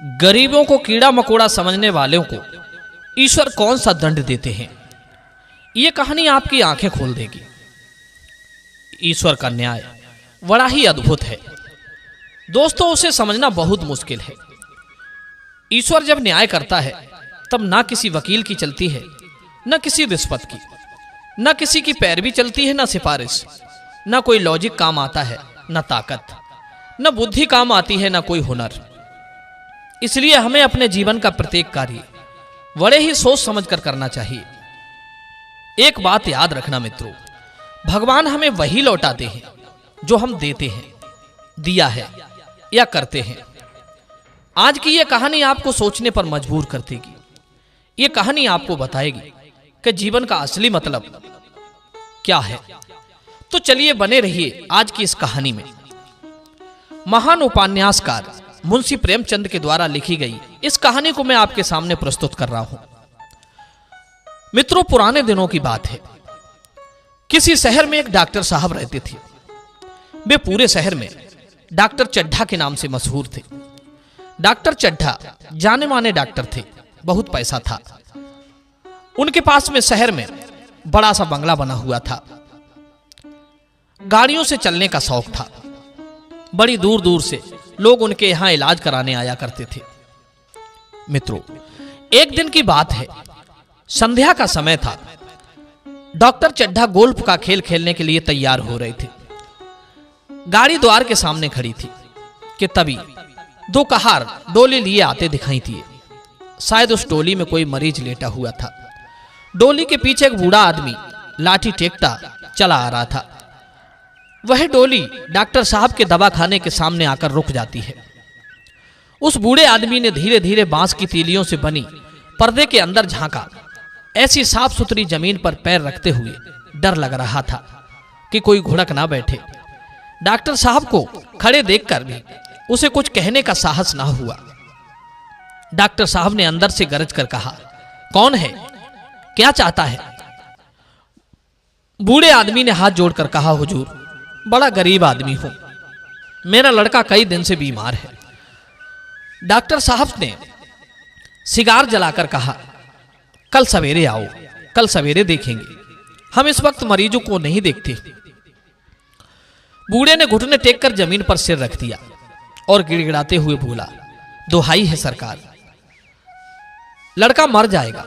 गरीबों को कीड़ा मकोड़ा समझने वालों को ईश्वर कौन सा दंड देते हैं, ये कहानी आपकी आंखें खोल देगी। ईश्वर का न्याय बड़ा ही अद्भुत है दोस्तों, उसे समझना बहुत मुश्किल है। ईश्वर जब न्याय करता है तब ना किसी वकील की चलती है, न किसी रिश्वत की, न किसी की पैरवी चलती है, न सिफारिश, न कोई लॉजिक काम आता है, न ताकत, न बुद्धि काम आती है, न कोई हुनर। इसलिए हमें अपने जीवन का प्रत्येक कार्य बड़े ही सोच समझ कर करना चाहिए। एक बात याद रखना मित्रों, भगवान हमें वही लौटाते हैं जो हम देते हैं, दिया है या करते हैं। आज की यह कहानी आपको सोचने पर मजबूर कर देगी। यह कहानी आपको बताएगी कि जीवन का असली मतलब क्या है। तो चलिए बने रहिए आज की इस कहानी में। महान उपन्यासकार मुंशी प्रेमचंद के द्वारा लिखी गई इस कहानी को मैं आपके सामने प्रस्तुत कर रहा हूं। मित्रों, पुराने दिनों की बात है। किसी शहर में एक डॉक्टर साहब रहते थे। वे पूरे शहर में डॉक्टर चड्ढा के नाम से मशहूर थे। डॉक्टर चड्ढा जाने माने डॉक्टर थे, बहुत पैसा था उनके पास में। शहर में बड़ा सा बंगला बना हुआ था, गाड़ियों से चलने का शौक था। बड़ी दूर दूर से लोग उनके यहां इलाज कराने आया करते थे। मित्रों, एक दिन की बात है, संध्या का समय था। डॉक्टर चड्ढा गोल्फ का खेल खेलने के लिए तैयार हो रहे थे। गाड़ी द्वार के सामने खड़ी थी कि तभी दो कहार डोली लिए आते दिखाई दिए। शायद उस डोली में कोई मरीज लेटा हुआ था। डोली के पीछे एक बूढ़ा आदमी लाठी टेकता चला आ रहा था। वह डोली डॉक्टर साहब के दवाखाने के सामने आकर रुक जाती है। उस बूढ़े आदमी ने धीरे धीरे बांस की तीलियों से बनी पर्दे के अंदर झांका। ऐसी साफ सुथरी जमीन पर पैर रखते हुए डर लग रहा था कि कोई घुड़क ना बैठे। डॉक्टर साहब को खड़े देखकर भी उसे कुछ कहने का साहस ना हुआ। डॉक्टर साहब ने अंदर से गरज कर कहा, कौन है, क्या चाहता है? बूढ़े आदमी ने हाथ जोड़कर कहा, हुजूर, बड़ा गरीब आदमी हूं, मेरा लड़का कई दिन से बीमार है। डॉक्टर साहब ने सिगार जलाकर कहा, कल सवेरे आओ, कल सवेरे देखेंगे, हम इस वक्त मरीजों को नहीं देखते। बूढ़े ने घुटने टेककर जमीन पर सिर रख दिया और गिड़गिड़ाते हुए बोला, दुहाई है सरकार, लड़का मर जाएगा।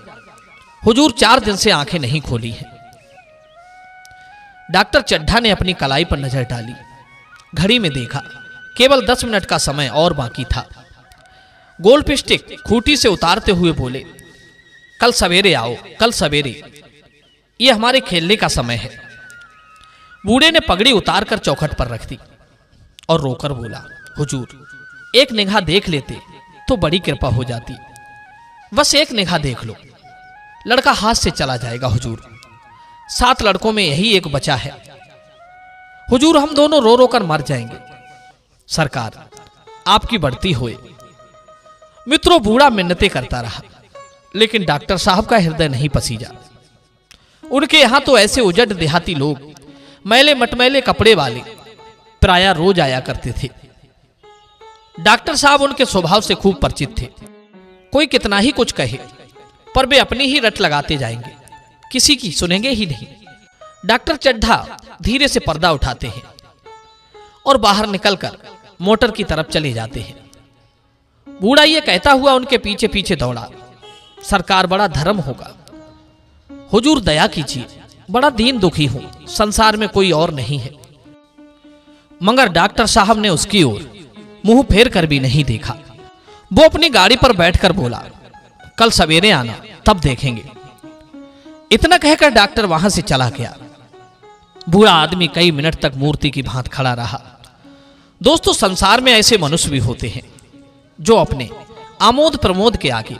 हुजूर 4 दिन से आंखें नहीं खोली हैं। डॉक्टर चड्ढा ने अपनी कलाई पर नजर डाली, घड़ी में देखा, केवल 10 मिनट का समय और बाकी था। गोल्फ स्टिक खूंटी से उतारते हुए बोले, कल सवेरे आओ, कल सवेरे, ये हमारे खेलने का समय है। बूढ़े ने पगड़ी उतारकर चौखट पर रख दी और रोकर बोला, हुजूर, एक निगाह देख लेते तो बड़ी कृपा हो जाती। बस एक निगाह देख लो, लड़का हाथ से चला जाएगा। हुजूर, 7 लड़कों में यही एक बचा है। हुजूर, हम दोनों रो रो कर मर जाएंगे। सरकार, आपकी बढ़ती होए। मित्रों, बूढ़ा मिन्नतें करता रहा, लेकिन डॉक्टर साहब का हृदय नहीं पसीजा। उनके यहां तो ऐसे उजड़ देहाती लोग, मैले मटमैले कपड़े वाले, प्रायः रोज आया करते थे। डॉक्टर साहब उनके स्वभाव से खूब परिचित थे। कोई कितना ही कुछ कहे, पर वे अपनी ही रट लगाते जाएंगे, किसी की सुनेंगे ही नहीं। डॉक्टर चड्ढा धीरे से पर्दा उठाते हैं और बाहर निकलकर मोटर की तरफ चले जाते हैं। बूढ़ा ये कहता हुआ उनके पीछे पीछे दौड़ा, सरकार, बड़ा धर्म होगा, हुजूर दया कीजिए, बड़ा दीन दुखी हूं, संसार में कोई और नहीं है। मगर डॉक्टर साहब ने उसकी ओर मुंह फेर कर भी नहीं देखा। वो अपनी गाड़ी पर बैठकर बोला, कल सवेरे आना, तब देखेंगे। इतना कहकर डॉक्टर वहां से चला गया। बूढ़ा आदमी कई मिनट तक मूर्ति की भांति खड़ा रहा। दोस्तों, संसार में ऐसे मनुष्य भी होते हैं जो अपने आमोद प्रमोद के आगे,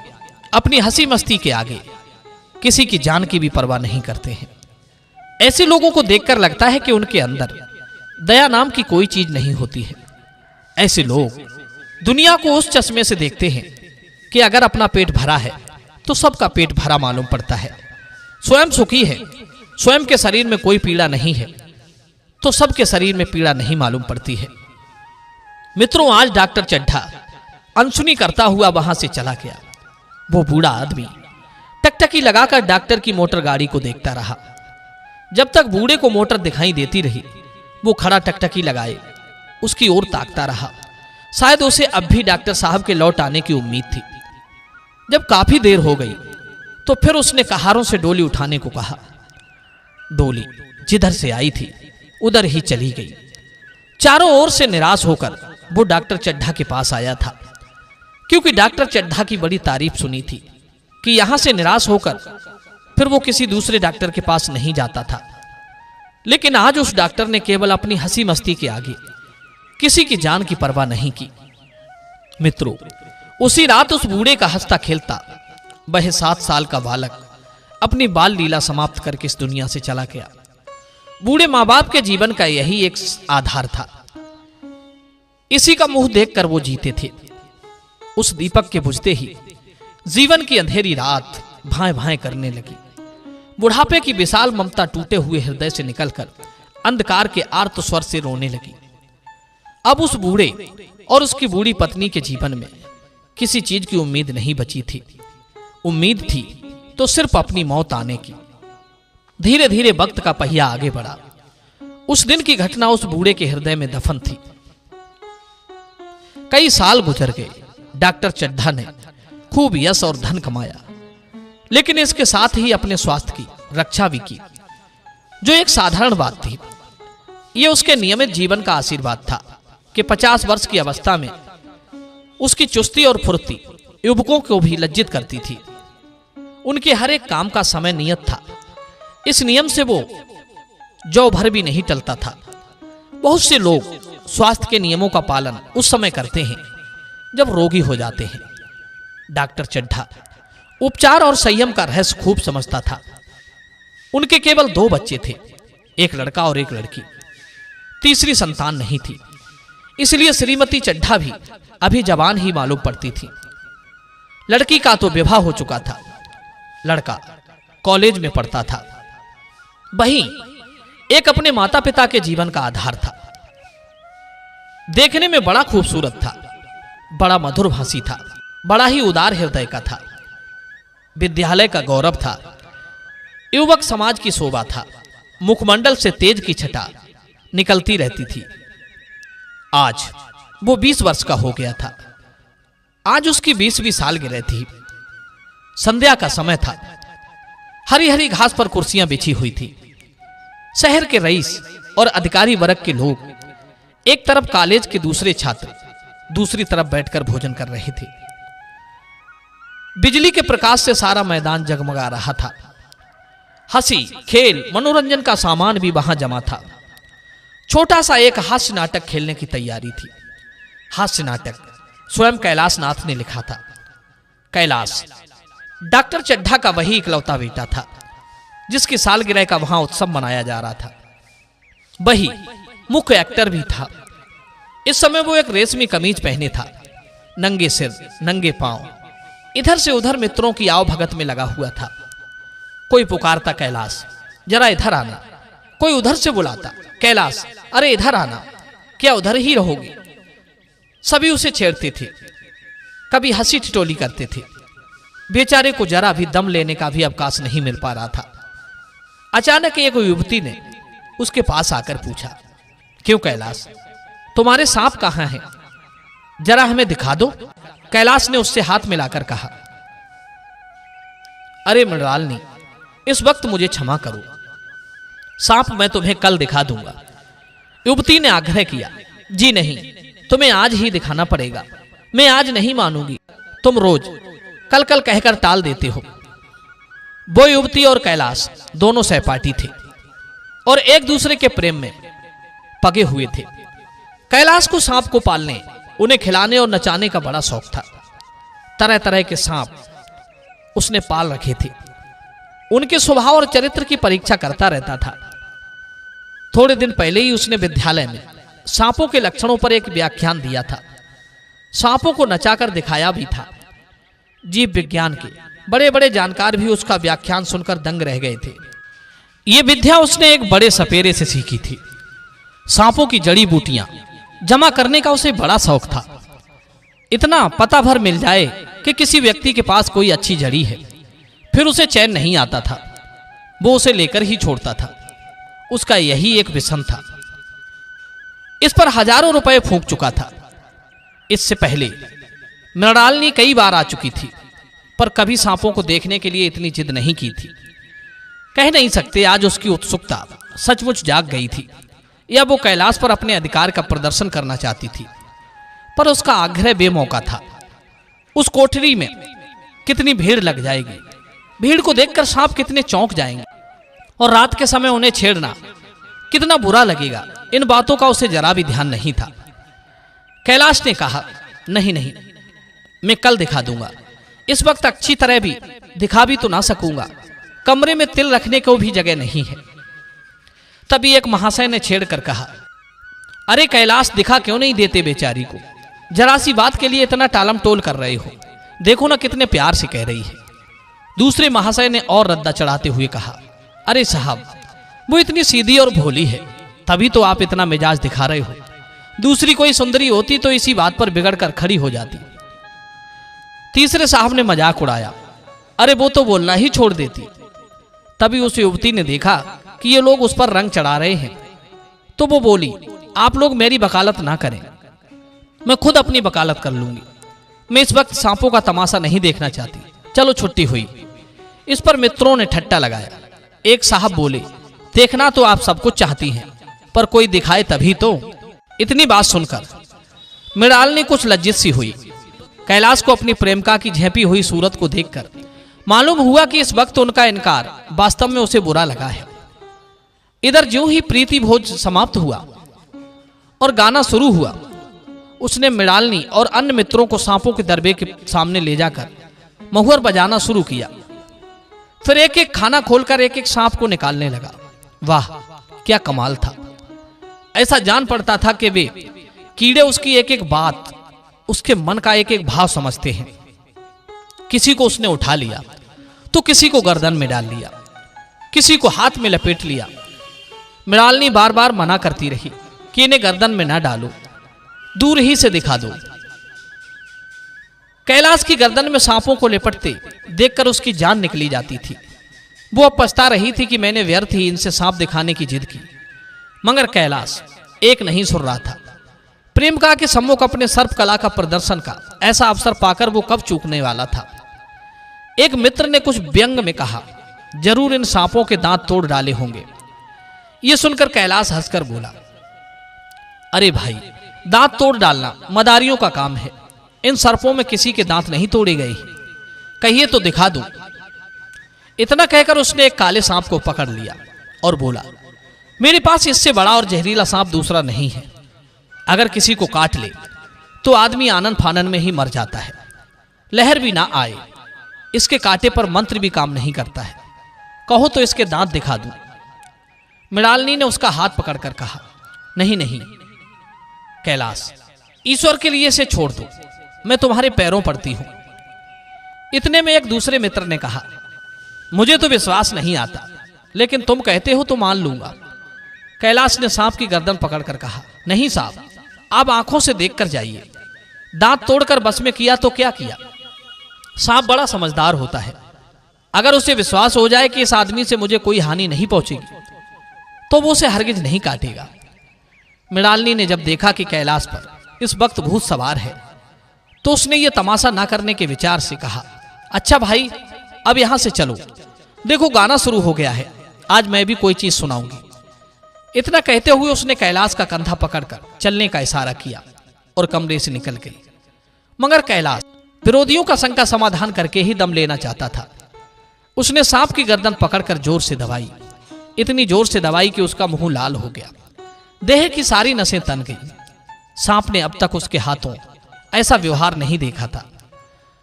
अपनी हंसी मस्ती के आगे किसी की जान की भी परवाह नहीं करते हैं। ऐसे लोगों को देखकर लगता है कि उनके अंदर दया नाम की कोई चीज नहीं होती है। ऐसे लोग दुनिया को उस चश्मे से देखते हैं कि अगर अपना पेट भरा है तो सबका पेट भरा मालूम पड़ता है। स्वयं सुखी है, स्वयं के शरीर में कोई पीड़ा नहीं है, तो सबके शरीर में पीड़ा नहीं मालूम पड़ती है। मित्रों, आज डॉक्टर चड्ढा अनसुनी करता हुआ वहां से चला गया। वो बूढ़ा आदमी टकटकी लगाकर डॉक्टर की मोटर गाड़ी को देखता रहा। जब तक बूढ़े को मोटर दिखाई देती रही, वो खड़ा टकटकी लगाए उसकी ओर ताकता रहा। शायद उसे अब भी डॉक्टर साहब के लौट आने की उम्मीद थी। जब काफी देर हो गई तो फिर उसने कहारों से डोली उठाने को कहा। डोली जिधर से आई थी उधर ही चली गई। चारों ओर से निराश होकर वो डॉक्टर चड्ढा के पास आया था, क्योंकि डॉक्टर चड्ढा की बड़ी तारीफ सुनी थी कि यहां से निराश होकर फिर वो किसी दूसरे डॉक्टर के पास नहीं जाता था। लेकिन आज उस डॉक्टर ने केवल अपनी हंसी मस्ती के आगे किसी की जान की परवाह नहीं की। मित्रों, उसी रात उस बूढ़े का हंसता खेलता वह 7 साल का बालक अपनी बाल लीला समाप्त करके इस दुनिया से चला गया। बूढ़े माँ बाप के जीवन का यही एक आधार था। इसी का मुंह देखकर वो जीते थे। उस दीपक के बुझते ही जीवन की अंधेरी रात भाएं भाएं करने लगी। बुढ़ापे की विशाल ममता टूटे हुए हृदय से निकलकर अंधकार के आर्त स्वर से रोने लगी। अब उस बूढ़े और उसकी बूढ़ी पत्नी के जीवन में किसी चीज की उम्मीद नहीं बची थी। उम्मीद थी तो सिर्फ अपनी मौत आने की। धीरे धीरे वक्त का पहिया आगे बढ़ा। उस दिन की घटना उस बूढ़े के हृदय में दफन थी। कई साल गुजर गए। डॉक्टर चड्ढा ने खूब यश और धन कमाया, लेकिन इसके साथ ही अपने स्वास्थ्य की रक्षा भी की, जो एक साधारण बात थी। यह उसके नियमित जीवन का आशीर्वाद था कि 50 वर्ष की अवस्था में उसकी चुस्ती और फुर्ती युवकों को भी लज्जित करती थी। उनके हर एक काम का समय नियत था। इस नियम से वो जौ भर भी नहीं टलता था। बहुत से लोग स्वास्थ्य के नियमों का पालन उस समय करते हैं जब रोगी हो जाते हैं। डॉक्टर चड्ढा उपचार और संयम का रहस्य खूब समझता था। उनके केवल 2 बच्चे थे, एक लड़का और एक लड़की। तीसरी संतान नहीं थी, इसलिए श्रीमती चड्ढा भी अभी जवान ही मालूम पड़ती थी। लड़की का तो विवाह हो चुका था, लड़का कॉलेज में पढ़ता था। वहीं एक अपने माता पिता के जीवन का आधार था। देखने में बड़ा खूबसूरत था, बड़ा मधुर भाषी था, बड़ा ही उदार हृदय का था, विद्यालय का गौरव था, युवक समाज की शोभा था। मुखमंडल से तेज की छटा निकलती रहती थी। आज वो 20 वर्ष का हो गया था। आज उसकी 20वीं सालगिरह थी। संध्या का समय था। हरी हरी घास पर कुर्सियां बिछी हुई थी। शहर के रईस और अधिकारी वर्ग के लोग एक तरफ, कॉलेज के दूसरे छात्र दूसरी तरफ बैठकर भोजन कर रहे थे। बिजली के प्रकाश से सारा मैदान जगमगा रहा था। हंसी, खेल, मनोरंजन का सामान भी वहां जमा था। छोटा सा एक हास्य नाटक खेलने की तैयारी थी। हास्य नाटक स्वयं कैलाश नाथ ने लिखा था। कैलाश डॉक्टर चड्ढा का वही इकलौता बेटा था जिसकी सालगिरह का वहां उत्सव मनाया जा रहा था। वही मुख्य एक्टर भी था। इस समय वो एक रेशमी कमीज पहने था, नंगे सिर, नंगे पांव, इधर से उधर मित्रों की आव भगत में लगा हुआ था। कोई पुकारता, कैलाश जरा इधर आना। कोई उधर से बुलाता, कैलाश अरे इधर आना, क्या उधर ही रहोगे? सभी उसे छेड़ते थे, कभी हंसी ठिठोली करते थे। बेचारे को जरा भी दम लेने का भी अवकाश नहीं मिल पा रहा था। अचानक एक युवती ने उसके पास आकर पूछा, क्यों कैलाश, तुम्हारे सांप कहां हैं? जरा हमें दिखा दो। कैलाश ने उससे हाथ मिलाकर कहा, अरे मृणालिनी, इस वक्त मुझे क्षमा करो, सांप मैं तुम्हें कल दिखा दूंगा। युवती ने आग्रह किया, जी नहीं, तुम्हें आज ही दिखाना पड़ेगा। मैं आज नहीं मानूंगी, तुम रोज कल कल कहकर टाल देते हो। वो युवती और कैलाश दोनों सहपाठी थे और एक दूसरे के प्रेम में पगे हुए थे। कैलाश को सांप को पालने, उन्हें खिलाने और नचाने का बड़ा शौक था। तरह तरह के सांप उसने पाल रखे थे। उनके स्वभाव और चरित्र की परीक्षा करता रहता था। थोड़े दिन पहले ही उसने विद्यालय में सांपों के लक्षणों पर एक व्याख्यान दिया था। सांपों को नचाकर दिखाया भी था। जीव विज्ञान के बड़े बड़े जानकार भी उसका व्याख्यान सुनकर दंग रह गए थे। ये विद्या उसने एक बड़े सपेरे से सीखी थी। सांपों की जड़ी बूटियां जमा करने का उसे बड़ा शौक था। इतना पता भर मिल जाए कि किसी व्यक्ति के पास कोई अच्छी जड़ी है, फिर उसे चैन नहीं आता था, वो उसे लेकर ही छोड़ता था। उसका यही एक व्यसन था। इस पर हजारों रुपए फूंक चुका था। इससे पहले मृणालिनी कई बार आ चुकी थी, पर कभी सांपों को देखने के लिए इतनी जिद नहीं की थी। कह नहीं सकते आज उसकी उत्सुकता सचमुच जाग गई थी, या वो कैलाश पर अपने अधिकार का प्रदर्शन करना चाहती थी। पर उसका आग्रह बेमौका था। उस कोठरी में कितनी भीड़ लग जाएगी, भीड़ को देखकर सांप कितने चौंक जाएंगे, और रात के समय उन्हें छेड़ना कितना बुरा लगेगा, इन बातों का उसे जरा भी ध्यान नहीं था। कैलाश ने कहा, नहीं नहीं, मैं कल दिखा दूंगा। इस वक्त अच्छी तरह भी दिखा भी तो ना सकूंगा, कमरे में तिल रखने को भी जगह नहीं है। तभी एक महाशय ने छेड़कर कहा, अरे कैलाश, दिखा क्यों नहीं देते बेचारी को? जरा सी बात के लिए इतना टालम टोल कर रहे हो, देखो ना कितने प्यार से कह रही है। दूसरे महाशय ने और रद्दा चढ़ाते हुए कहा, अरे साहब, वो इतनी सीधी और भोली है, तभी तो आप इतना मिजाज दिखा रहे हो। दूसरी कोई सुंदरी होती तो इसी बात पर बिगड़ कर खड़ी हो जाती। तीसरे साहब ने मजाक उड़ाया, अरे वो तो बोलना ही छोड़ देती। तभी उस युवती ने देखा कि ये लोग उस पर रंग चढ़ा रहे हैं, तो वो बोली, आप लोग मेरी वकालत ना करें, मैं खुद अपनी वकालत कर लूंगी। मैं इस वक्त सांपों का तमाशा नहीं देखना चाहती, चलो छुट्टी हुई। इस पर मित्रों ने ठट्टा लगाया। एक साहब बोले, देखना तो आप सब कुछ चाहती हैं, पर कोई दिखाए तभी तो। इतनी बात सुनकर मृणालिनी कुछ लज्जित सी हुई। कैलाश को अपनी प्रेमिका की झेपी हुई सूरत को देखकर मालूम हुआ कि इस वक्त उनका इनकार वास्तव में उसे बुरा लगा है। इधर ज्यों ही प्रीति भोज समाप्त हुआ और गाना शुरू हुआ, उसने मृणालिनी और अन्य मित्रों को सांपों के दरबे के सामने ले जाकर महुअर बजाना शुरू किया। फिर एक एक खाना खोलकर एक एक सांप को निकालने लगा। वाह, क्या कमाल था! ऐसा जान पड़ता था कि वे कीड़े उसकी एक एक बात, उसके मन का एक एक भाव समझते हैं। किसी को उसने उठा लिया तो किसी को गर्दन में डाल लिया, किसी को हाथ में लपेट लिया। मृणालिनी बार बार मना करती रही कि इन्हें गर्दन में ना डालो, दूर ही से दिखा दो। कैलाश की गर्दन में सांपों को लिपटते देखकर उसकी जान निकली जाती थी। वो अब पछता रही थी कि मैंने व्यर्थ ही इनसे सांप दिखाने की जिद की। मगर कैलाश एक नहीं सुन रहा था। प्रेमिका के सम्मुख अपने सर्प कला का प्रदर्शन का ऐसा अवसर पाकर वो कब चूकने वाला था। एक मित्र ने कुछ व्यंग में कहा, जरूर इन सांपों के दांत तोड़ डाले होंगे। ये सुनकर कैलाश हंसकर बोला, अरे भाई, दांत तोड़ डालना मदारियों का काम है, इन सर्पों में किसी के दांत नहीं तोड़े गए, कहिए तो दिखा दूं। इतना कहकर उसने एक काले सांप को पकड़ लिया और बोला, मेरे पास इससे बड़ा और जहरीला सांप दूसरा नहीं है। अगर किसी को काट ले तो आदमी आनन फानन में ही मर जाता है, लहर भी ना आए। इसके कांटे पर मंत्र भी काम नहीं करता है, कहो तो इसके दांत दिखा दूं। मृणालिनी ने उसका हाथ पकड़कर कहा, नहीं नहीं कैलाश, ईश्वर के लिए इसे छोड़ दो, मैं तुम्हारे पैरों पड़ती हूं। इतने में एक दूसरे मित्र ने कहा, मुझे तो विश्वास नहीं आता, लेकिन तुम कहते हो तो मान लूंगा। कैलाश ने सांप की गर्दन पकड़कर कहा, नहीं साहब, आप आंखों से देखकर जाइए। दांत तोड़कर बस में किया तो क्या किया? सांप बड़ा समझदार होता है। अगर उसे विश्वास हो जाए कि इस आदमी से मुझे कोई हानि नहीं पहुंचेगी तो वो उसे हरगिज नहीं काटेगा। मृणालिनी ने जब देखा कि कैलाश पर इस वक्त भूत सवार है तो उसने ये तमाशा ना करने के विचार से कहा, अच्छा भाई, अब यहां से चलो, देखो गाना शुरू हो गया है, आज मैं भी कोई चीज सुनाऊंगी। इतना कहते हुए उसने कैलाश का कंधा पकड़कर चलने का इशारा किया और कमरे से निकल गई। मगर कैलाश विरोधियों का शंका समाधान करके ही दम लेना चाहता था। उसने सांप की गर्दन पकड़कर जोर से दबाई, इतनी जोर से दबाई कि उसका मुंह लाल हो गया, देह की सारी नसें तन गई। सांप ने अब तक उसके हाथों ऐसा व्यवहार नहीं देखा था।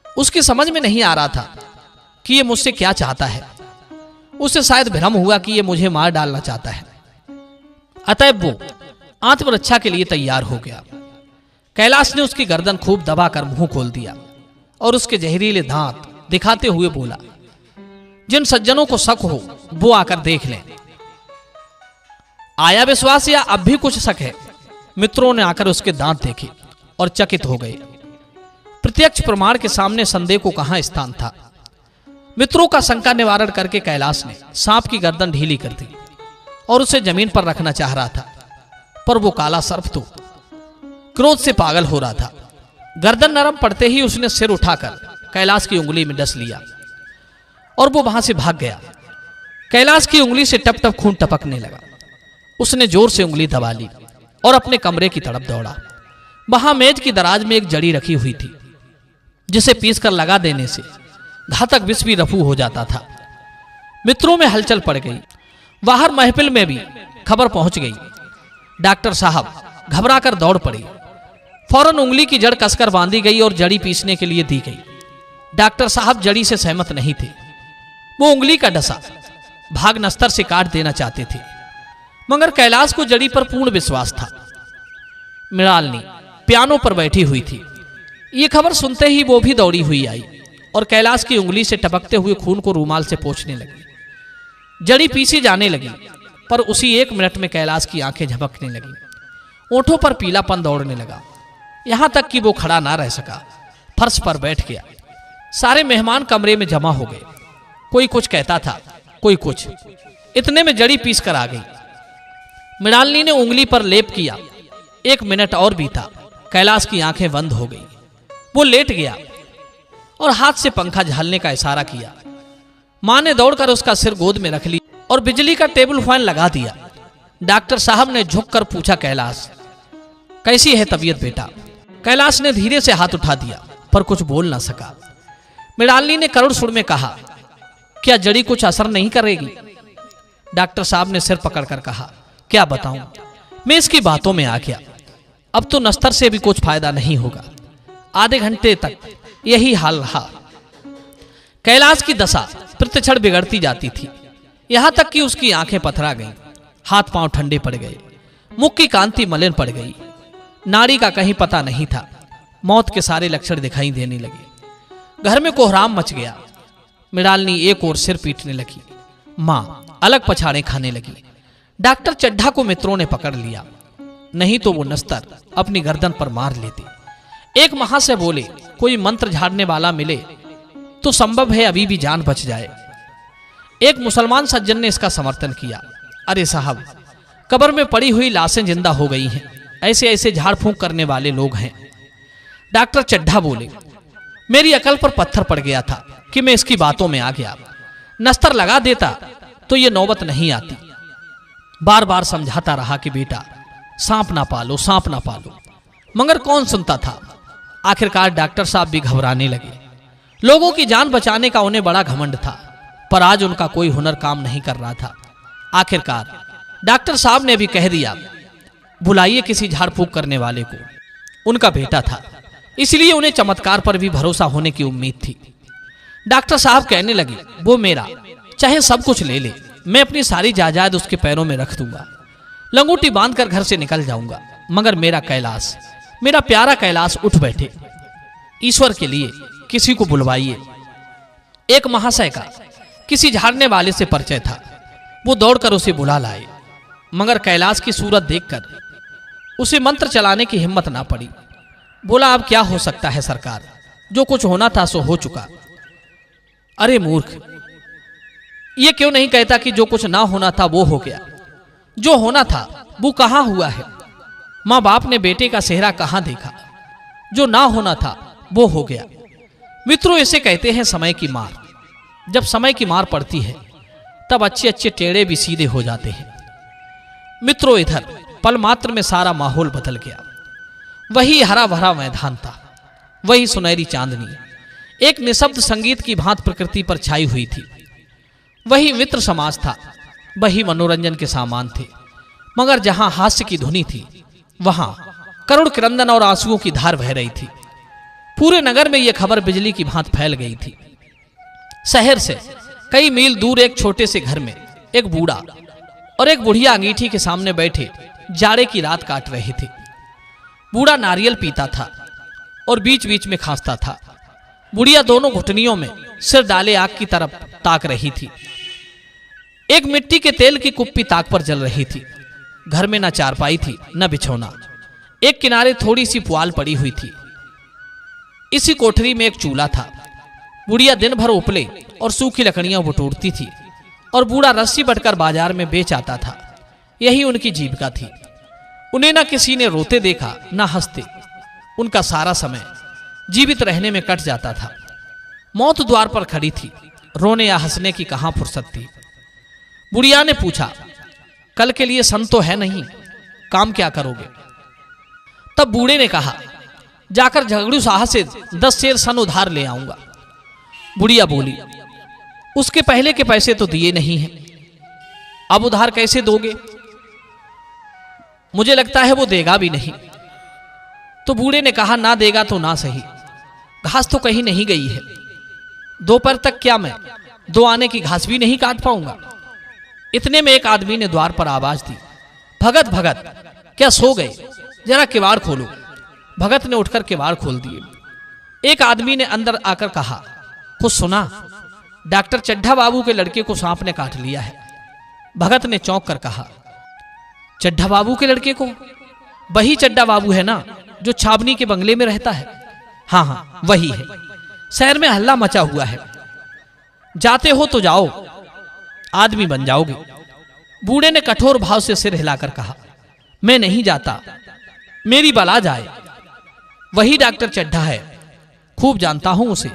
उसकी समझ में नहीं आ रहा था कि ये मुझसे क्या चाहता है। उसे शायद भ्रम हुआ कि ये मुझे मार डालना चाहता है। अतएव वो आत्मरक्षा के लिए तैयार हो गया। कैलाश ने उसकी गर्दन खूब दबाकर मुंह खोल दिया और उसके जहरीले दांत दिखाते हुए बोला, जिन सज्जनों को शक हो वो आकर देख लें। आया विश्वास या अब भी कुछ शक है? मित्रों ने आकर उसके दांत देखे और चकित हो गए। प्रत्यक्ष प्रमाण के सामने संदेह को कहां स्थान था। मित्रों का शंका निवारण करके कैलाश ने सांप की गर्दन ढीली कर दी और उसे जमीन पर रखना चाह रहा था, पर वो काला सर्प तो क्रोध से पागल हो रहा था। गर्दन नरम पड़ते ही उसने सिर उठाकर कैलाश की उंगली में डस लिया और वो वहां से भाग गया। कैलाश की उंगली से टप टप खून टपकने लगा। उसने जोर से उंगली दबा ली और अपने कमरे की तरफ दौड़ा। वहां मेज की दराज में एक जड़ी रखी हुई थी, जिसे पीसकर लगा देने से घातक विष भी रफू हो जाता था। मित्रों में हलचल पड़ गई। बाहर महफिल में भी खबर पहुंच गई। डॉक्टर साहब घबराकर दौड़ पड़े। फौरन उंगली की जड़ कसकर बांधी गई और जड़ी पीसने के लिए दी गई। डॉक्टर साहब जड़ी से सहमत नहीं थे। वो उंगली का डसा भाग नस्तर से काट देना चाहते थे, मगर कैलाश को जड़ी पर पूर्ण विश्वास था। मृणालिनी पियानो पर बैठी हुई थी। ये खबर सुनते ही वो भी दौड़ी हुई आई और कैलाश की उंगली से टपकते हुए खून को रूमाल से पोंछने लगी। जड़ी पीसी जाने लगी, पर उसी 1 मिनट में कैलाश की आंखें झपकने लगी। ओंठों पर पीलापन दौड़ने लगा, यहां तक कि वो खड़ा ना रह सका, फर्श पर बैठ गया। सारे मेहमान कमरे में जमा हो गए। कोई कुछ कहता था, कोई कुछ। इतने में जड़ी पीस कर आ गई। मृणालिनी ने उंगली पर लेप किया। 1 मिनट और बीता। कैलाश की आंखें बंद हो गई। वो लेट गया और हाथ से पंखा झलने का इशारा किया। मां ने दौड़कर उसका सिर गोद में रख लिया और बिजली का टेबल फैन लगा दिया। डॉक्टर साहब ने झुककर पूछा, कैलाश कैसी है तबीयत बेटा? कैलाश ने धीरे से हाथ उठा दिया, पर कुछ बोल ना सका। मृणालिनी ने करुण सुर में कहा, क्या जड़ी कुछ असर नहीं करेगी? डॉक्टर साहब ने सिर पकड़कर कहा, क्या बताऊं, मैं इसकी बातों में आ गया। अब तो नस्तर से भी कुछ फायदा नहीं होगा। आधे घंटे तक यही हाल रहा। कैलाश की दशा प्रतिक्षण बिगड़ती जाती थी, यहां तक कि उसकी आंखें पथरा गईं, हाथ पांव ठंडे पड़ गए, मुख की कांति मलिन पड़ गई। नाड़ी का कहीं पता नहीं था। मौत के सारे लक्षण दिखाई देने लगे। घर में कोहराम मच गया। मृणालिनी एक ओर सिर पीटने लगी, मां अलग पछाड़े खाने लगी। डॉक्टर चड्ढा को मित्रों ने पकड़ लिया, नहीं तो वो नस्तर अपनी गर्दन पर मार लेते। एक महा से बोले, कोई मंत्र झाड़ने वाला मिले तो संभव है अभी भी जान बच जाए। एक मुसलमान सज्जन ने इसका समर्थन किया, अरे साहब, कब्र में पड़ी हुई लाशें जिंदा हो गई हैं, ऐसे ऐसे झाड़ फूंक करने वाले लोग हैं। डॉक्टर चड्ढा बोले, मेरी अकल पर पत्थर पड़ गया था कि मैं इसकी बातों में आ गया। नस्तर लगा देता तो ये नौबत नहीं आती। बार बार समझाता रहा कि बेटा सांप ना पालो, सांप ना पालो, मगर कौन सुनता था। आखिरकार डॉक्टर साहब भी घबराने लगे। लोगों की जान बचाने का उन्हें बड़ा घमंड था, पर आज उनका कोई हुनर काम नहीं कर रहा था। आखिरकार डॉक्टर साहब ने भी कह दिया, बुलाइए किसी झाड़ फूंक करने वाले को। उनका बेटा था, इसलिए उन्हें चमत्कार पर भी भरोसा होने की उम्मीद थी। डॉक्टर साहब कहने लगे, वो मेरा चाहे सब कुछ ले ले, मैं अपनी सारी जायदाद उसके पैरों में रख दूंगा, लंगोटी बांधकर घर से निकल जाऊंगा, मगर मेरा कैलाश, मेरा प्यारा कैलाश उठ बैठे। ईश्वर के लिए किसी को बुलवाइए। एक महाशय का किसी झाड़ने वाले से परिचय था। वो दौड़कर उसे बुला लाए, मगर कैलाश की सूरत देखकर उसे मंत्र चलाने की हिम्मत ना पड़ी। बोला, अब क्या हो सकता है सरकार, जो कुछ होना था सो हो चुका। अरे मूर्ख, ये क्यों नहीं कहता कि जो कुछ ना होना था वो हो गया? जो होना था वो कहां हुआ है? मां बाप ने बेटे का सेहरा कहां देखा? जो ना होना था वो हो गया। मित्रों, इसे कहते हैं समय की मार। जब समय की मार पड़ती है तब अच्छे अच्छे टेढ़े भी सीधे हो जाते हैं। मित्रों, इधर पल मात्र में सारा माहौल बदल गया। वही हरा भरा मैदान था, वही सुनहरी चांदनी एक निशब्द संगीत की भांत प्रकृति पर छाई हुई थी। वही मित्र समाज था, वही मनोरंजन के सामान थे, मगर जहां हास्य की धुनी थी वहां करुण क्रंदन और आंसुओं की धार बह रही थी। पूरे नगर में यह खबर बिजली की भांत फैल गई थी। शहर से कई मील दूर एक छोटे से घर में एक बूढ़ा और एक बुढ़िया अंगीठी के सामने बैठे जाड़े की रात काट रहे थे। बूढ़ा नारियल पीता था और बीच बीच में खांसता था। बुढ़िया दोनों घुटनियों में सिर डाले आग की तरफ ताक रही थी। एक मिट्टी के तेल की कुप्पी ताक पर जल रही थी। घर में न चारपाई थी न बिछौना। एक किनारे थोड़ी सी पुआल पड़ी हुई थी। इसी कोठरी में एक चूल्हा था। बुढ़िया दिन भर उपले और सूखी लकड़ियां बटोरती थी और बूढ़ा रस्सी बटकर बाजार में बेच आता था। यही उनकी जीविका थी। उन्हें ना किसी ने रोते देखा ना हंसते। उनका सारा समय जीवित रहने में कट जाता था। मौत द्वार पर खड़ी थी, रोने या हंसने की कहां फुर्सत थी। बुढ़िया ने पूछा, कल के लिए सन तो है नहीं, काम क्या करोगे? तब बूढ़े ने कहा, जाकर झगड़ू साहब से 10 सेर सन उधार ले आऊंगा। बुढ़िया बोली, उसके पहले के पैसे तो दिए नहीं हैं, अब उधार कैसे दोगे? मुझे लगता है वो देगा भी नहीं। तो बूढ़े ने कहा, ना देगा तो ना सही, घास तो कहीं नहीं गई है। दोपहर तक क्या मैं 2 आने की घास भी नहीं काट पाऊंगा। इतने में एक आदमी ने द्वार पर आवाज दी, भगत भगत, क्या सो गए? जरा किवाड़ खोलो। भगत ने उठकर किवाड़ खोल दिए। एक आदमी ने अंदर आकर कहा, कुछ सुना? डॉक्टर चड्ढा बाबू के लड़के को सांप ने काट लिया है। भगत ने चौंक कर कहा, चड्ढा बाबू के लड़के को? वही चड्ढा बाबू है ना जो छावनी के बंगले में रहता है? हाँ हाँ वही है। शहर में हल्ला मचा हुआ है, जाते हो तो जाओ, आदमी बन जाओगे। बूढ़े ने कठोर भाव से सिर हिलाकर कहा, मैं नहीं जाता, मेरी बला जाए। वही डॉक्टर चड्ढा है, खूब जानता हूं उसे।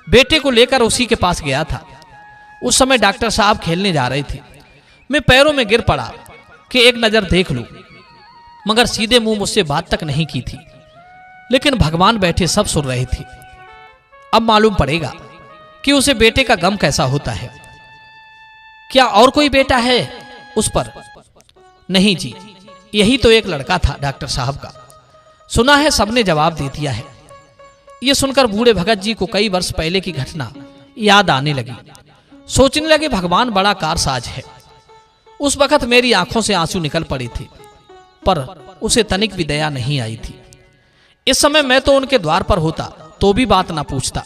बेटे को लेकर उसी के पास गया था। उस समय डॉक्टर साहब खेलने जा रहे थे। मैं पैरों में गिर पड़ा कि एक नजर देख लूं, मगर सीधे मुंह मुझसे बात तक नहीं की थी। लेकिन भगवान बैठे सब सुन रहे थे। अब मालूम पड़ेगा कि उसे बेटे का गम कैसा होता है। क्या और कोई बेटा है उस पर? नहीं जी, यही तो एक लड़का था डॉक्टर साहब का। सुना है सबने जवाब दे दिया है। यह सुनकर बूढ़े भगत जी को कई वर्ष पहले की घटना याद आने लगी। सोचने लगे, भगवान बड़ा कारसाज है। उस वक्त मेरी आंखों से आंसू निकल पड़े थे, पर उसे तनिक भी दया नहीं आई थी। इस समय मैं तो उनके द्वार पर होता तो भी बात ना पूछता।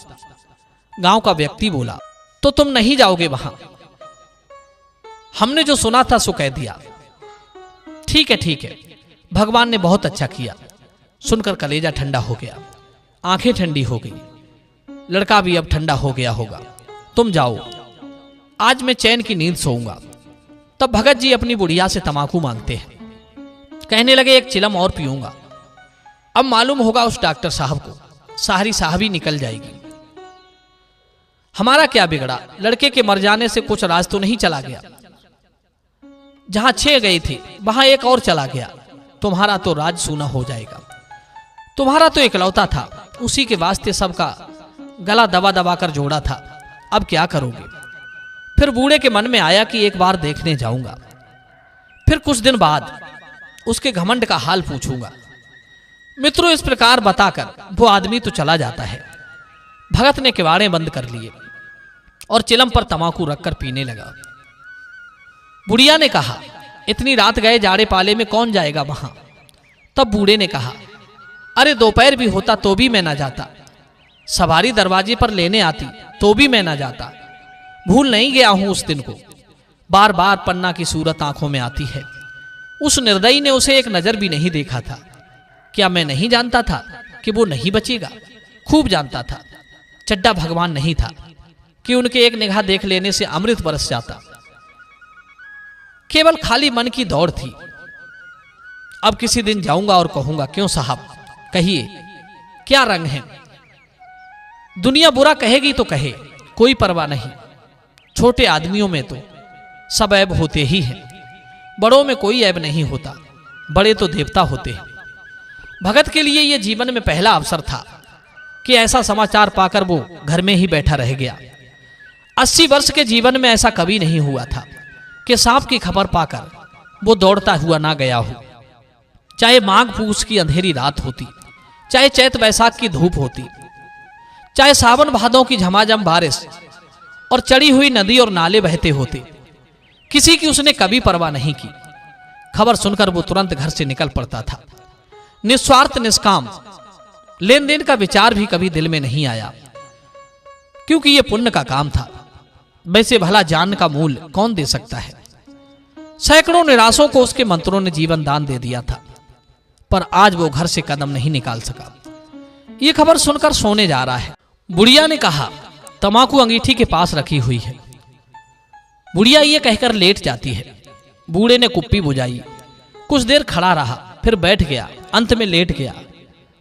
गांव का व्यक्ति बोला, तो तुम नहीं जाओगे वहां? हमने जो सुना था सो कह दिया। ठीक है ठीक है, भगवान ने बहुत अच्छा किया। सुनकर कलेजा ठंडा हो गया, आंखें ठंडी हो गई। लड़का भी अब ठंडा हो गया होगा। तुम जाओ, आज मैं चैन की नींद सोऊंगा। तब भगत जी अपनी बुढ़िया से तमाकू मांगते हैं। कहने लगे, एक चिलम और पीऊंगा। अब मालूम होगा उस डॉक्टर साहब को, सारी साहबी निकल जाएगी। हमारा क्या बिगड़ा? लड़के के मर जाने से कुछ राज तो नहीं चला गया। जहां 6 गए थे वहां एक और चला गया। तुम्हारा तो राज सूना हो जाएगा। तुम्हारा तो इकलौता था, उसी के वास्ते सबका गला दबा दबा कर जोड़ा था। अब क्या करोगे? फिर बूढ़े के मन में आया कि एक बार देखने जाऊंगा। फिर कुछ दिन बाद उसके घमंड का हाल पूछूंगा। मित्रों, इस प्रकार बताकर वो आदमी तो चला जाता है। भगत ने किवाड़े बंद कर लिए और चिलम पर तमाकू रखकर पीने लगा। बुढ़िया ने कहा, इतनी रात गए जाड़े पाले में कौन जाएगा वहां? तब बूढ़े ने कहा, अरे दोपहर भी होता तो भी मैं ना जाता। सवारी दरवाजे पर लेने आती तो भी मैं ना जाता। भूल नहीं गया हूं उस दिन को। बार बार पन्ना की सूरत आंखों में आती है। उस निर्दयी ने उसे एक नजर भी नहीं देखा था। क्या मैं नहीं जानता था कि वो नहीं बचेगा? खूब जानता था। चड्ढा भगवान नहीं था कि उनके एक निगाह देख लेने से अमृत बरस जाता। केवल खाली मन की दौड़ थी। अब किसी दिन जाऊंगा और कहूंगा, क्यों साहब, कहिए क्या रंग है? दुनिया बुरा कहेगी तो कहे, कोई परवाह नहीं। छोटे आदमियों में तो सब ऐब होते ही हैं, बड़ों में कोई ऐब नहीं होता। बड़े तो देवता होते हैं। भगत के लिए यह जीवन में पहला अवसर था कि ऐसा समाचार पाकर वो घर में ही बैठा रह गया। 80 वर्ष के जीवन में ऐसा कभी नहीं हुआ था कि सांप की खबर पाकर वो दौड़ता हुआ ना गया हो। चाहे माघ पूस की अंधेरी रात होती, चाहे चैत बैसाख की धूप होती, चाहे सावन भादों की झमाझम बारिश और चढ़ी हुई नदी और नाले बहते होते, किसी की उसने कभी परवाह नहीं की। खबर सुनकर वो तुरंत घर से निकल पड़ता था। निस्वार्थ निष्काम, लेन देन का विचार भी कभी दिल में नहीं आया, क्योंकि यह पुण्य का काम था। वैसे भला जान का मूल कौन दे सकता है? सैकड़ों निराशों को उसके मंत्रों ने जीवन दान दे दिया था, पर आज वो घर से कदम नहीं निकाल सका। ये खबर सुनकर सोने जा रहा है। बुढ़िया ने कहा, तमाकू अंगीठी के पास रखी हुई है। बुढ़िया ये कहकर लेट जाती है। बूढ़े ने कुप्पी बुझाई, कुछ देर खड़ा रहा, फिर बैठ गया, अंत में लेट गया।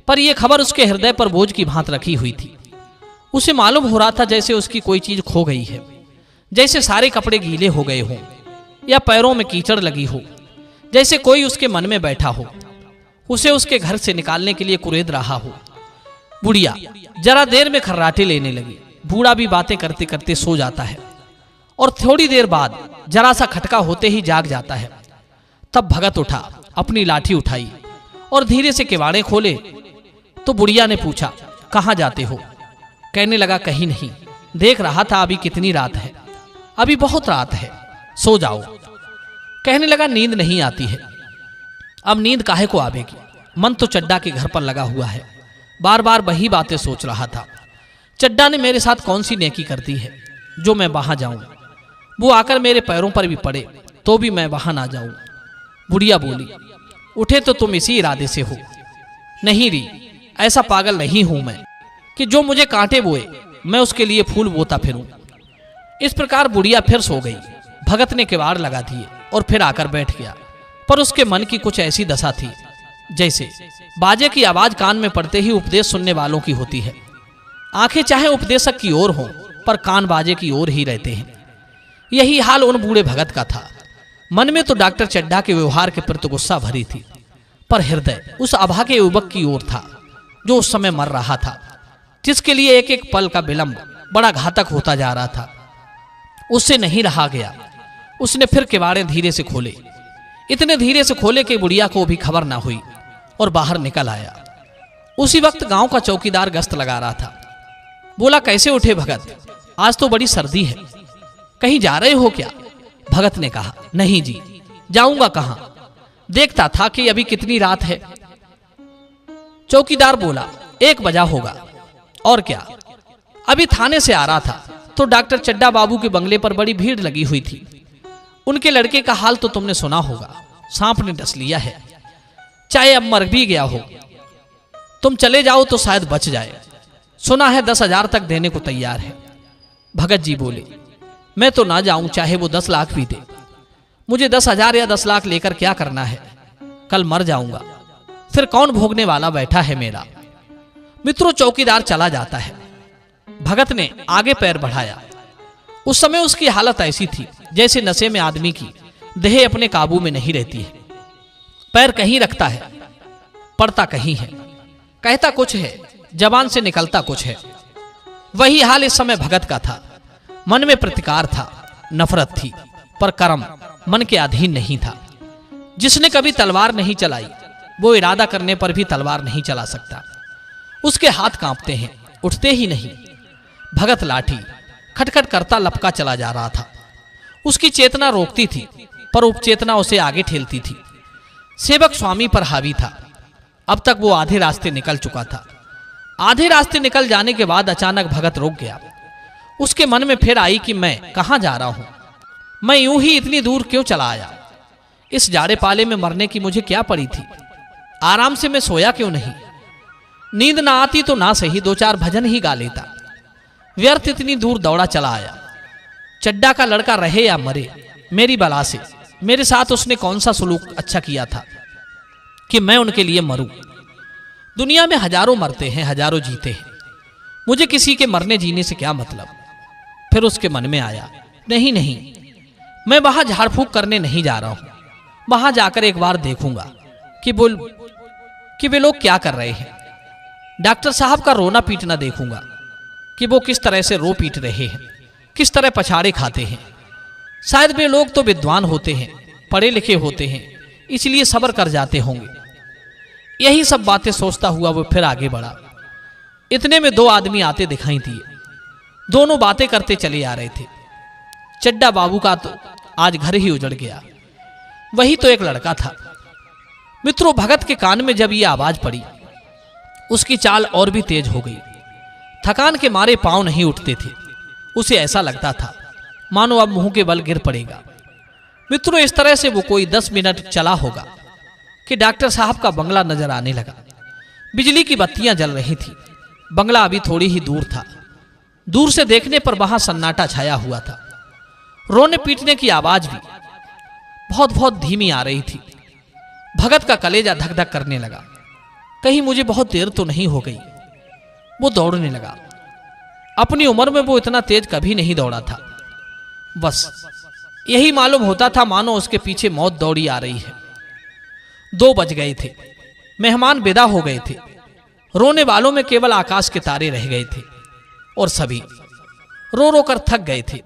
पर यह खबर उसके हृदय पर बोझ की भांति रखी हुई थी। उसे मालूम हो रहा था जैसे उसकी कोई चीज खो गई है, जैसे सारे कपड़े गीले हो गए हों या पैरों में कीचड़ लगी हो, जैसे कोई उसके मन में बैठा हो, उसे उसके घर से निकालने के लिए कुरेद रहा हो। बुढ़िया जरा देर में खर्राटे लेने लगी। बूढ़ा भी बातें करते करते सो जाता है और थोड़ी देर बाद जरा सा खटका होते ही जाग जाता है। तब भगत उठा, अपनी लाठी उठाई और धीरे से किवाड़े खोले तो बुढ़िया ने पूछा, कहाँ जाते हो? कहने लगा, कहीं नहीं, देख रहा था अभी कितनी रात है, अभी बहुत रात है, सो जाओ। कहने लगा, नींद नहीं आती है। अब नींद काहे को आवेगी? मन तो चड्डा के घर पर लगा हुआ है, बार बार वही बातें सोच रहा था। चड्डा ने मेरे साथ कौन सी नेकी कर दी है जो मैं वहां जाऊं? वो आकर मेरे पैरों पर भी पड़े तो भी मैं वहां ना जाऊं। बुढ़िया बोली, उठे तो तुम इसी इरादे से हो? नहीं री, ऐसा पागल नहीं हूं मैं कि जो मुझे कांटे बोए मैं उसके लिए फूल बोता फिरूं। इस प्रकार बुढ़िया फिर सो गई। भगत ने किवाड़ लगा दिए और फिर आकर बैठ गया। पर उसके मन की कुछ ऐसी दशा थी जैसे बाजे की आवाज कान में पड़ते ही उपदेश सुनने वालों की होती है। आंखें चाहे उपदेशक की ओर हों पर कान बाजे की ओर ही रहते हैं। यही हाल उन बूढ़े भगत का था। मन में तो डॉक्टर चड्ढा के व्यवहार के प्रति गुस्सा भरी थी, पर हृदय उस अभागे युवक की ओर था जो उस समय मर रहा था, जिसके लिए एक एक पल का विलंब बड़ा घातक होता जा रहा था। उससे नहीं रहा गया। उसने फिर किवाड़े धीरे से खोले, इतने धीरे से खोले कि बुढ़िया को भी खबर ना हुई और बाहर निकल आया। उसी वक्त गांव का चौकीदार गश्त लगा रहा था। बोला, कैसे उठे भगत? आज तो बड़ी सर्दी है, कहीं जा रहे हो क्या? भगत ने कहा, नहीं जी, जाऊंगा कहां, देखता था कि अभी कितनी रात है। चौकीदार बोला, 1 बजा होगा। और क्या? अभी थाने से आ रहा था तो डॉक्टर चड्ढा बाबू के बंगले पर बड़ी भीड़ लगी हुई थी। उनके लड़के का हाल तो तुमने सुना होगा, सांप ने डस लिया है, चाहे अब मर भी गया हो। तुम चले जाओ तो शायद बच जाए। सुना है 10,000 तक देने को तैयार है। भगत जी बोले, मैं तो ना जाऊं चाहे वो 10 लाख भी दे। मुझे 10,000 या 10 लाख लेकर क्या करना है? कल मर जाऊंगा, फिर कौन भोगने वाला बैठा है मेरा? मित्रों, चौकीदार चला जाता है। भगत ने आगे पैर बढ़ाया। उस समय उसकी हालत ऐसी थी जैसे नशे में आदमी की देह अपने काबू में नहीं रहती है। पैर कहीं रखता है, पड़ता कहीं है, कहता कुछ है, जबान से निकलता कुछ है। वही हाल इस समय भगत का था। मन में प्रतिकार था, नफरत थी, पर कर्म मन के अधीन नहीं था। जिसने कभी तलवार नहीं चलाई वो इरादा करने पर भी तलवार नहीं चला सकता। उसके हाथ कांपते हैं, उठते ही नहीं। भगत लाठी खटखट करता लपका चला जा रहा था। उसकी चेतना रोकती थी पर उपचेतना उसे आगे ठेलती थी। सेवक स्वामी पर हावी था। अब तक वो आधे रास्ते निकल चुका था। आधे रास्ते निकल जाने के बाद अचानक भगत रुक गया। उसके मन में फिर आई कि मैं कहां जा रहा हूं, मैं यूं ही इतनी दूर क्यों चला आया? इस जाड़े पाले में मरने की मुझे क्या पड़ी थी? आराम से मैं सोया क्यों नहीं? नींद ना आती तो ना सही 2-4 भजन ही गा लेता। व्यर्थ इतनी दूर दौड़ा चला आया। चड्डा का लड़का रहे या मरे, मेरी बला से मेरे साथ उसने कौन सा सलूक अच्छा किया था कि मैं उनके लिए मरूं? दुनिया में हजारों मरते हैं, हजारों जीते हैं, मुझे किसी के मरने जीने से क्या मतलब? फिर उसके मन में आया, नहीं नहीं, मैं वहां झाड़ फूक करने नहीं जा रहा हूं। वहां जाकर एक बार देखूंगा कि वे लोग क्या कर रहे हैं। डॉक्टर साहब का रोना पीटना देखूंगा कि वो किस तरह से रो पीट रहे हैं, किस तरह पछाड़े खाते हैं। शायद वे लोग तो विद्वान होते हैं, पढ़े लिखे होते हैं, इसलिए सब्र कर जाते होंगे। यही सब बातें सोचता हुआ वो फिर आगे बढ़ा। इतने में 2 आदमी आते दिखाई दिए। दोनों बातें करते चले आ रहे थे। चड्डा बाबू का तो आज घर ही उजड़ गया। वही तो एक लड़का था। मित्रों, भगत के कान में जब ये आवाज पड़ी उसकी चाल और भी तेज हो गई। थकान के मारे पांव नहीं उठते थे। उसे ऐसा लगता था मानो अब मुंह के बल गिर पड़ेगा। मित्रों, इस तरह से वो कोई 10 मिनट चला होगा कि डॉक्टर साहब का बंगला नजर आने लगा। बिजली की बत्तियां जल रही थी। बंगला अभी थोड़ी ही दूर था। दूर से देखने पर वहां सन्नाटा छाया हुआ था। रोने पीटने की आवाज भी बहुत बहुत धीमी आ रही थी। भगत का कलेजा धक धक करने लगा। कहीं मुझे बहुत देर तो नहीं हो गई। वो दौड़ने लगा। अपनी उम्र में वो इतना तेज कभी नहीं दौड़ा था। बस यही मालूम होता था मानो उसके पीछे मौत दौड़ी आ रही है। 2 बज गए थे। मेहमान विदा हो गए थे। रोने वालों में केवल आकाश के तारे रह गए थे और सभी रो रो कर थक गए थे।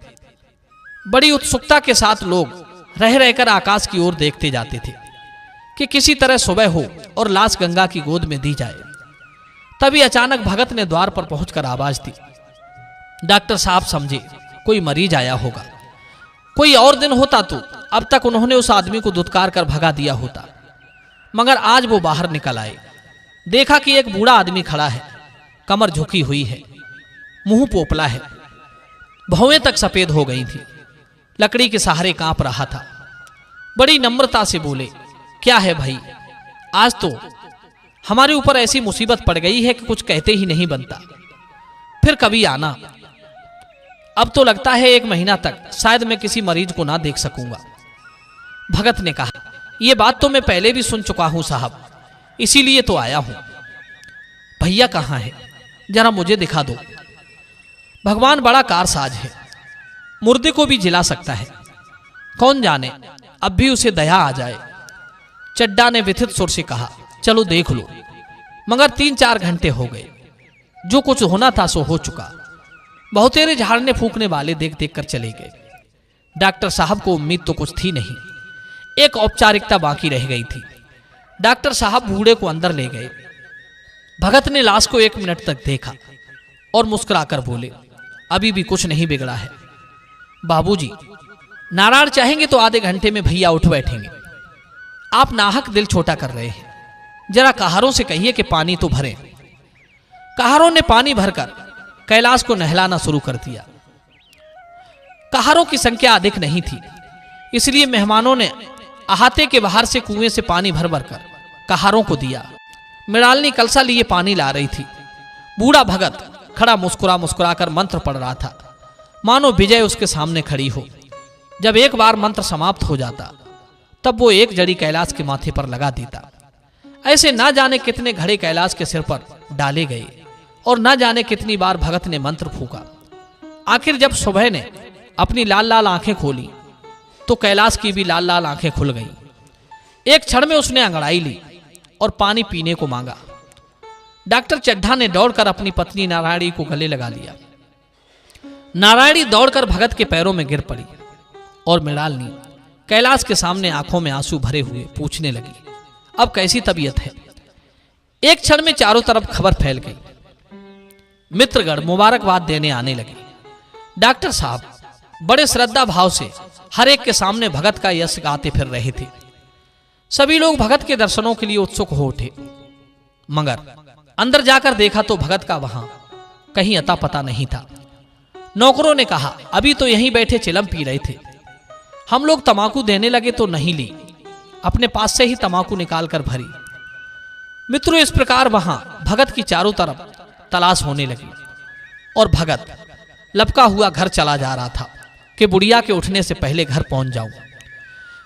बड़ी उत्सुकता के साथ लोग रह रहकर आकाश की ओर देखते जाते थे कि किसी तरह सुबह हो और लाश गंगा की गोद में दी जाए। तभी अचानक भगत ने द्वार पर पहुंचकर आवाज दी। डॉक्टर साहब समझे कोई मरीज आया होगा। कोई और दिन होता तो अब तक उन्होंने उस आदमी को दुत्कार कर भगा दिया होता, मगर आज वो बाहर निकल आए। देखा कि एक बूढ़ा आदमी खड़ा है, कमर झुकी हुई है, मुंह पोपला है, भौएं तक सफेद हो गई थी, लकड़ी के सहारे कांप रहा था। बड़ी नम्रता से बोले, क्या है भाई, आज तो हमारे ऊपर ऐसी मुसीबत पड़ गई है कि कुछ कहते ही नहीं बनता। फिर कभी आना। अब तो लगता है 1 महीना तक शायद मैं किसी मरीज को ना देख सकूंगा। भगत ने कहा, यह बात तो मैं पहले भी सुन चुका हूं साहब, इसीलिए तो आया हूं। भैया कहां है, जरा मुझे दिखा दो। भगवान बड़ा कारसाज है, मुर्दे को भी जिला सकता है। कौन जाने अब भी उसे दया आ जाए। चड्डा ने व्यथित सुर से कहा, चलो देख लो। मगर 3-4 घंटे हो गए। जो कुछ होना था सो हो चुका। बहुतेरे झाड़ने फूकने वाले देख देख कर चले गए। डॉक्टर साहब को उम्मीद तो कुछ थी नहीं। एक औपचारिकता बाकी रह गई थी। डॉक्टर साहब बूढ़े को अंदर ले गए। भगत ने लाश को 1 मिनट तक देखा और मुस्कुराकर बोले, अभी भी कुछ नहीं बिगड़ा है। बाबूजी, नारायण चाहेंगे तो आधे घंटे में भैया उठ बैठेंगे। आप नाहक दिल छोटा कर रहे हैं। जरा कहारों से कहिए कि पानी तो भरें। कहारों ने पानी भरकर कैलाश को नहलाना शुरू कर दिया। कहारों की संख्या अधिक नहीं थी, इसलिए मेहमानों ने अहाते के बाहर से कुएं से पानी भर भर कर कहारों को दिया। मृणालिनी कलसा लिए पानी ला रही थी। बूढ़ा भगत खड़ा मुस्कुरा मुस्कुरा कर मंत्र पढ़ रहा था, मानो विजय उसके सामने खड़ी हो। जब एक बार मंत्र समाप्त हो जाता तब वो एक जड़ी कैलाश के माथे पर लगा देता। ऐसे ना जाने कितने घड़े कैलाश के सिर पर डाले गए और ना जाने कितनी बार भगत ने मंत्र फूका। आखिर जब सुबह ने अपनी लाल लाल आंखें खोली तो कैलाश की भी लाल लाल आंखें खुल गईं। एक क्षण में उसने अंगड़ाई ली और पानी पीने को मांगा। डॉक्टर चड्ढा ने दौड़कर अपनी पत्नी नारायणी को गले लगा लिया। नारायणी दौड़कर भगत के पैरों में गिर पड़ी और मृणालिनी कैलाश के सामने आंखों में आंसू भरे हुए पूछने लगी, अब कैसी तबीयत है। एक क्षण में चारों तरफ खबर फैल गई। मित्रगण मुबारकबाद देने आने लगे। डॉक्टर साहब बड़े श्रद्धा भाव से हर एक के सामने भगत का यश गाते फिर रहे थे। सभी लोग भगत के दर्शनों के लिए उत्सुक हो उठे, मगर अंदर जाकर देखा तो भगत का वहां कहीं अता पता नहीं था। नौकरों ने कहा, अभी तो यहीं बैठे चिलम पी रहे थे, हम लोग तमाकू देने लगे तो नहीं ली, अपने पास से ही तमाकू निकाल कर भरी। मित्रों, इस प्रकार वहां भगत की चारों तरफ तलाश होने लगी और भगत लपका हुआ घर चला जा रहा था कि बुढ़िया के उठने से पहले घर पहुंच जाऊं।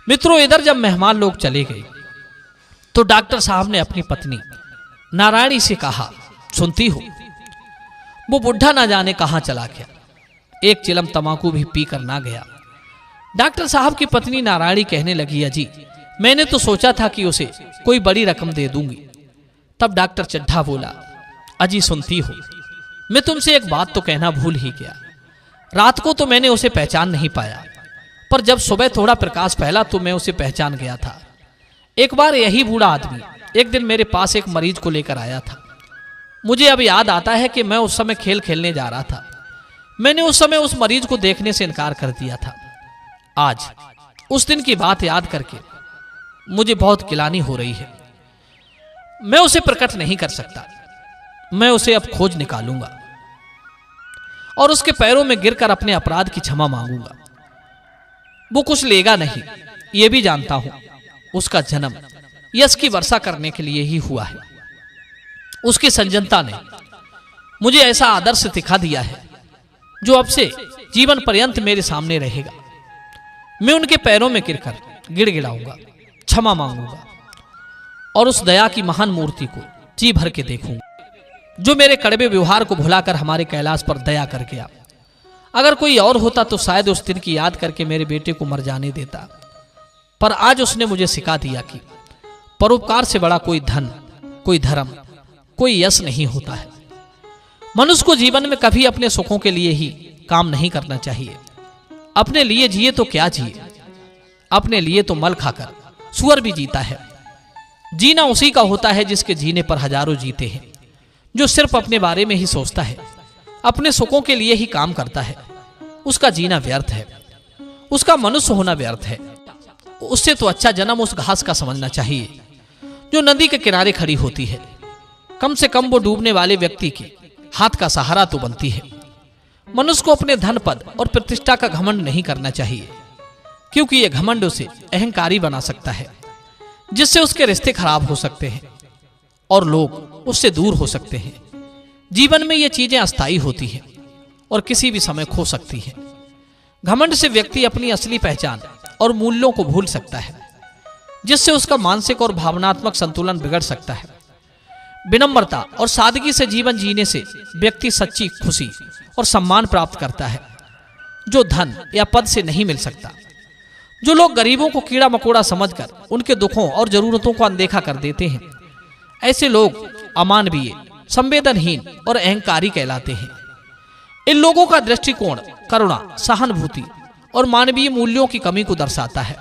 मित्रों, इधर जब मेहमान लोग चले गए तो डॉक्टर साहब ने अपनी पत्नी नारायणी से कहा, सुनती हो, वो बुढ़ा ना जाने कहां चला गया, एक चिलम तमाकू भी पी कर ना गया। डॉक्टर साहब की पत्नी नारायणी कहने लगी, अजी मैंने तो सोचा था कि उसे कोई बड़ी रकम दे दूंगी। तब डॉक्टर चड्ढा बोला, अजी सुनती हो, मैं तुमसे एक बात तो कहना भूल ही गया। रात को तो मैंने उसे पहचान नहीं पाया, पर जब सुबह थोड़ा प्रकाश फैला तो मैं उसे पहचान गया था। एक बार यही बूढ़ा आदमी एक दिन मेरे पास एक मरीज को लेकर आया था। मुझे अब याद आता है कि मैं उस समय खेल खेलने जा रहा था। मैंने उस समय उस मरीज को देखने से इनकार कर दिया था। आज उस दिन की बात याद करके मुझे बहुत गिलानी हो रही है। मैं उसे प्रकट नहीं कर सकता। मैं उसे अब खोज निकालूंगा और उसके पैरों में गिरकर अपने अपराध की क्षमा मांगूंगा। वो कुछ लेगा नहीं, यह भी जानता हूं। उसका जन्म यश की वर्षा करने के लिए ही हुआ है। उसकी सज्जनता ने मुझे ऐसा आदर्श दिखा दिया है जो अब से जीवन पर्यंत मेरे सामने रहेगा। मैं उनके पैरों में गिरकर गिड़गिड़ाऊंगा, क्षमा मांगूंगा और उस दया की महान मूर्ति को जी भर के देखूंगा जो मेरे कड़वे व्यवहार को भुलाकर हमारे कैलाश पर दया कर गया। अगर कोई और होता तो शायद उस दिन की याद करके मेरे बेटे को मर जाने देता, पर आज उसने मुझे सिखा दिया कि परोपकार से बड़ा कोई धन, कोई धर्म, कोई यश नहीं होता है। मनुष्य को जीवन में कभी अपने सुखों के लिए ही काम नहीं करना चाहिए। अपने लिए जिए तो क्या जिए, अपने लिए तो मल खाकर सुअर भी जीता है। जीना उसी का होता है जिसके जीने पर हजारों जीते हैं। जो सिर्फ अपने बारे में ही सोचता है, अपने सुखों के लिए ही काम करता है, उसका जीना व्यर्थ है, उसका मनुष्य होना व्यर्थ है। उससे तो अच्छा जन्म उस घास का समझना चाहिए जो नदी के किनारे खड़ी होती है। कम से कम वो डूबने वाले व्यक्ति के हाथ का सहारा तो बनती है। मनुष्य को अपने धन, पद और प्रतिष्ठा का घमंड नहीं करना चाहिए, क्योंकि यह घमंड उसे अहंकारी बना सकता है, जिससे उसके रिश्ते खराब हो सकते हैं और लोग उससे दूर हो सकते हैं। जीवन में ये चीजें अस्थायी होती हैं और किसी भी समय खो सकती हैं। घमंड से व्यक्ति अपनी असली पहचान और मूल्यों को भूल सकता है, जिससे उसका मानसिक और भावनात्मक संतुलन बिगड़ सकता है। विनम्रता और सादगी से जीवन जीने से व्यक्ति सच्ची खुशी और सम्मान प्राप्त करता है, जो धन या पद से नहीं मिल सकता। जो लोग गरीबों को कीड़ा मकोड़ा समझकर उनके दुखों और जरूरतों को अनदेखा कर देते हैं, ऐसे लोग अमानवीय, संवेदनहीन और अहंकारी कहलाते हैं। इन लोगों का दृष्टिकोण करुणा, सहानुभूति और मानवीय मूल्यों की कमी को दर्शाता है।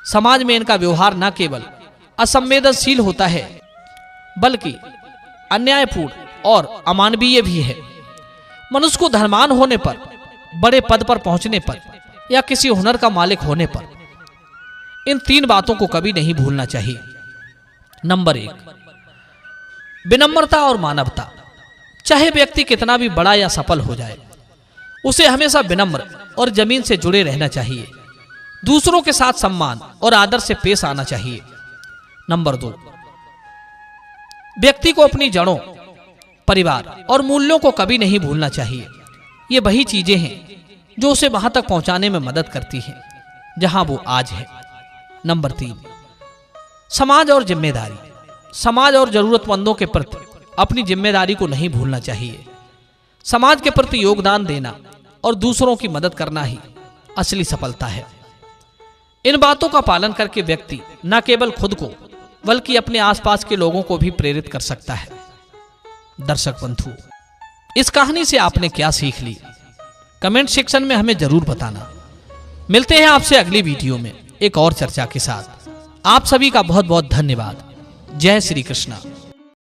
समाज में इनका व्यवहार न केवल असंवेदनशील होता है, बल्कि अन्यायपूर्ण और अमानवीय भी है। मनुष्य को धनवान होने पर, बड़े पद पर पहुंचने पर या किसी हुनर का मालिक होने पर इन 3 बातों को कभी नहीं भूलना चाहिए। नंबर 1, विनम्रता और मानवता। चाहे व्यक्ति कितना भी बड़ा या सफल हो जाए, उसे हमेशा विनम्र और जमीन से जुड़े रहना चाहिए। दूसरों के साथ सम्मान और आदर से पेश आना चाहिए। नंबर 2, व्यक्ति को अपनी जड़ों, परिवार और मूल्यों को कभी नहीं भूलना चाहिए। ये वही चीजें हैं जो उसे वहां तक पहुंचाने में मदद करती हैं जहां वो आज है। नंबर 3, समाज और जिम्मेदारी। समाज और जरूरतमंदों के प्रति अपनी जिम्मेदारी को नहीं भूलना चाहिए। समाज के प्रति योगदान देना और दूसरों की मदद करना ही असली सफलता है। इन बातों का पालन करके व्यक्ति न केवल खुद को बल्कि अपने आसपास के लोगों को भी प्रेरित कर सकता है। दर्शक बंधु, इस कहानी से आपने क्या सीख ली? कमेंट सेक्शन में हमें जरूर बताना। मिलते हैं आपसे अगली वीडियो में एक और चर्चा के साथ। आप सभी का बहुत बहुत धन्यवाद। जय श्री कृष्णा।